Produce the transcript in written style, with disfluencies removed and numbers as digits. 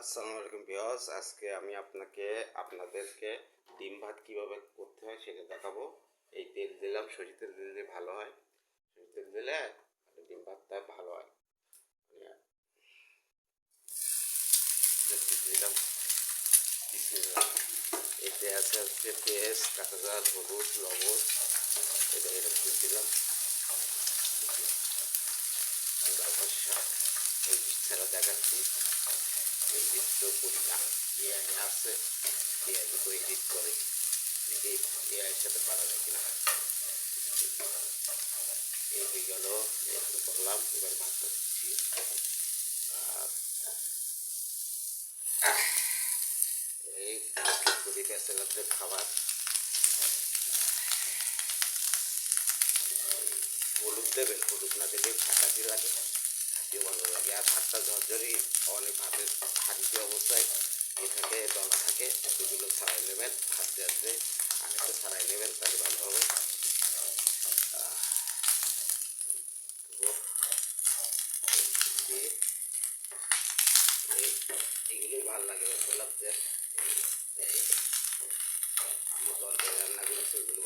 আসসালামু আলাইকুম ভিউয়ার্স, আজকে আমি আপনাদেরকে ডিম ভাত কীভাবে করতে হয় সেটা দেখাবো। এই তেল দিলাম, সরিষার তেল দিলে ভালো হয়। সরিষার তেল দিলে ডিম ভাতটা ভালো হয়। দিলাম বিসমিল্লাহ। এতে আছে হচ্ছে পেঁয়াজ, কাঁচা ঝাল, হলুদ, লবণ। এটা এরকম দিলাম। ভরসা এই ছাড়া দেখাচ্ছি। এডিট তো করি না, এআই আছে, এআই তো এডিট করে। দেখি এআইয়ের সাথে পারা যায় কিনা। এই হয়ে গেল, এরকম করলাম। এবার ভাতটা দিচ্ছি। আর এই করি ব্যাচেলারদের খাবার। হলুদ দেবেন, হলুদ না দিলে ফাটাকি লাগে, খাইতেও ভালো লাগে। আর ভাতটা ঝরঝরি, অনেক ভাতের হাঁড়িতে অবস্থায় থাকে, দলা থাকে, এগুলো ছাড়াই নেবেন। আস্তে আস্তে আগে ছাড়াই নেবেন, তাহলে ভালো হবে। এগুলোই ভালো লাগে ব্যাচেলারদের। আমি তরকারি রান্না করেছি, এগুলো